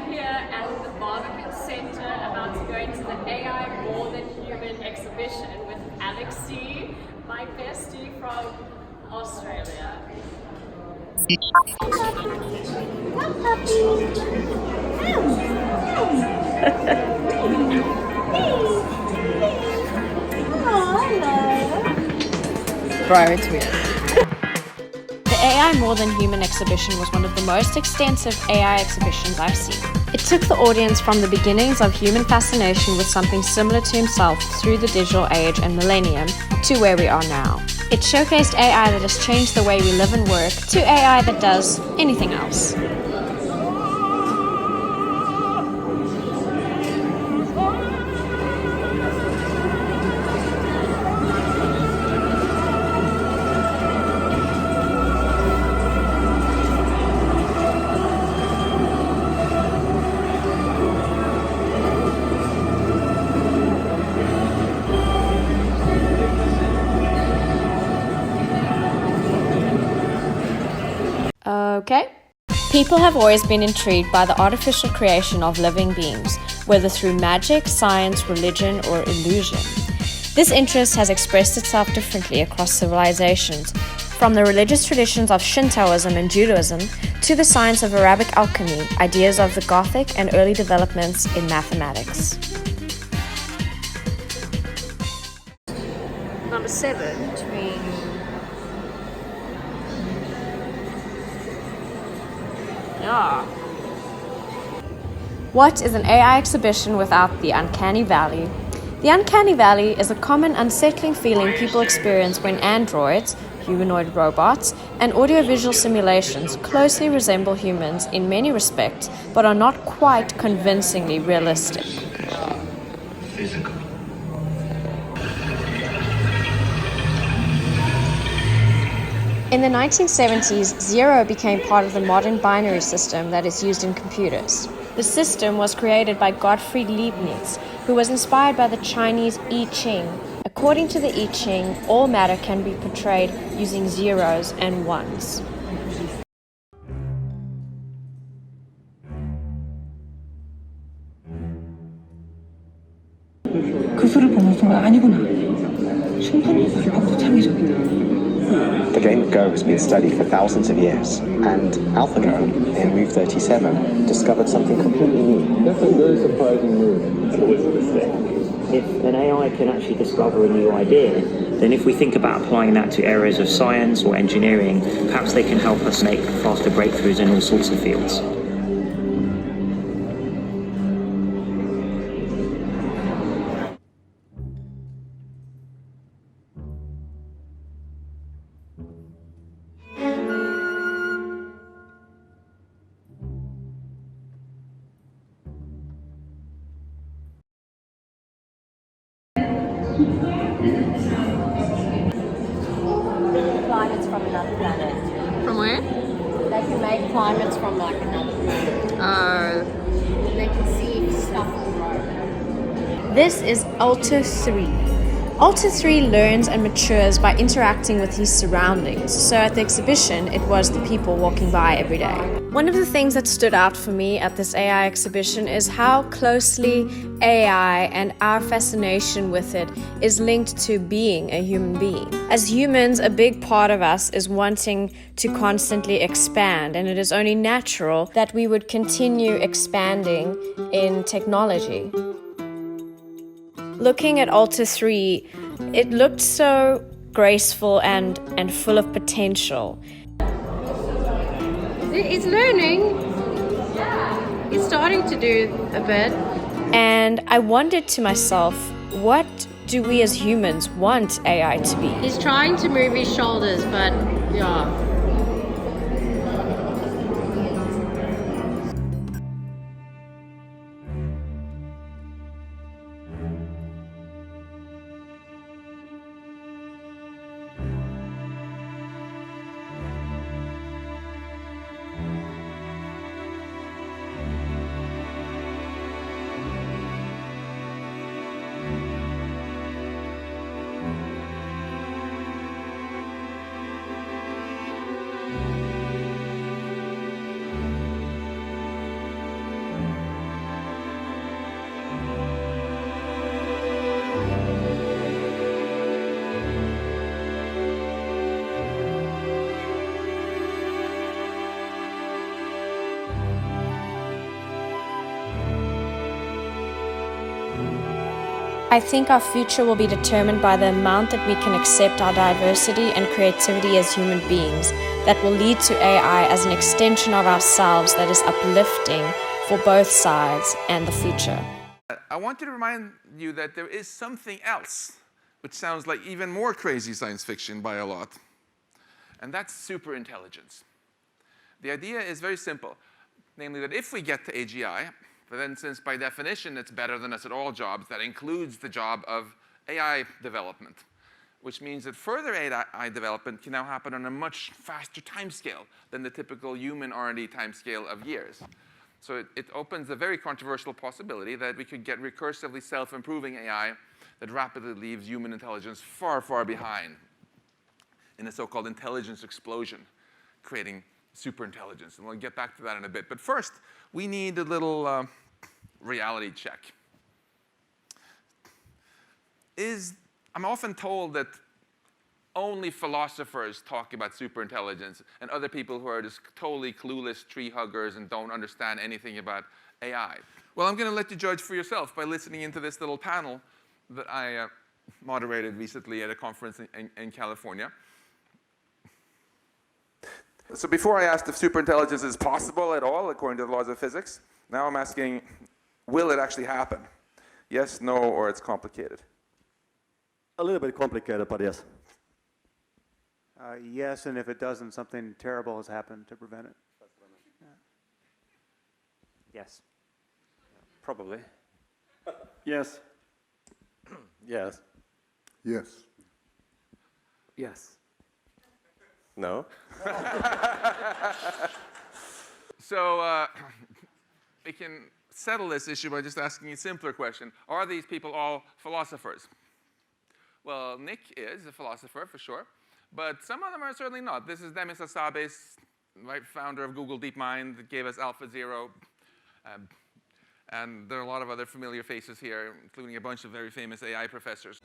here at the Barbecue Center about to go into the AI More Than Human exhibition with Alexi, my bestie from Australia. Bro, it's weird. The AI More Than Human exhibition was one of the most extensive AI exhibitions I've seen. It took the audience from the beginnings of human fascination with something similar to himself through the digital age and millennium to where we are now. It showcased AI that has changed the way we live and work to AI that does anything else. Okay. People have always been intrigued by the artificial creation of living beings, whether through magic, science, religion, or illusion. This interest has expressed itself differently across civilizations, from the religious traditions of Shintoism and Judaism to the science of Arabic alchemy, ideas of the Gothic, and early developments in mathematics. Number 7, between What is an AI exhibition without the uncanny valley? The uncanny valley is a common unsettling feeling people experience when androids, humanoid robots, and audiovisual simulations closely resemble humans in many respects, but are not quite convincingly realistic. Physical. In the 1970s, 0 became part of the modern binary system that is used in computers. The system was created by Gottfried Leibniz, who was inspired by the Chinese I Ching. According to the I Ching, all matter can be portrayed using zeros and ones. 그 수를 보는 순간 아니구나. 충분히 발바닥도 창의적이다. The game Go has been studied for thousands of years, and AlphaGo in Move 37 discovered something completely new. That's a very surprising move. It's always a mistake. If an AI can actually discover a new idea, then if we think about applying that to areas of science or engineering, perhaps they can help us make faster breakthroughs in all sorts of fields. Climates from another planet. From where? They can make climates from like another planet. Oh. They can see stuff will grow. This is Alter 3. Alter 3 learns and matures by interacting with his surroundings. So at the exhibition, it was the people walking by every day. One of the things that stood out for me at this AI exhibition is how closely AI and our fascination with it is linked to being a human being. As humans, a big part of us is wanting to constantly expand, and it is only natural that we would continue expanding in technology. Looking at Alter 3, it looked so graceful and full of potential. It's learning. It's starting to do a bit. And I wondered to myself, what do we as humans want AI to be? He's trying to move his shoulders, but yeah. I think our future will be determined by the amount that we can accept our diversity and creativity as human beings, that will lead to AI as an extension of ourselves that is uplifting for both sides and the future. I want to remind you that there is something else, which sounds like even more crazy science fiction by a lot, and that's superintelligence. The idea is very simple, namely that if we get to AGI, then since by definition it's better than us at all jobs, that includes the job of AI development, which means that further AI development can now happen on a much faster timescale than the typical human R&D timescale of years. So it opens a very controversial possibility that we could get recursively self-improving AI that rapidly leaves human intelligence far, far behind in a so-called intelligence explosion, creating superintelligence. And we'll get back to that in a bit. But first, we need a little reality check. I'm often told that only philosophers talk about superintelligence and other people who are just totally clueless tree huggers and don't understand anything about AI. Well, I'm going to let you judge for yourself by listening into this little panel that I moderated recently at a conference in California. So before I asked if superintelligence is possible at all according to the laws of physics, now I'm asking, will it actually happen? Yes, no, or it's complicated? A little bit complicated, but yes. Yes, and if it doesn't, something terrible has happened to prevent it. Yeah. Yes. Probably. Yes. Yes. Yes. Yes. No. So we can settle this issue by just asking a simpler question. Are these people all philosophers? Well, Nick is a philosopher for sure, but some of them are certainly not. This is Demis Hassabis, right, founder of Google DeepMind, that gave us AlphaZero. And there are a lot of other familiar faces here, including a bunch of very famous AI professors.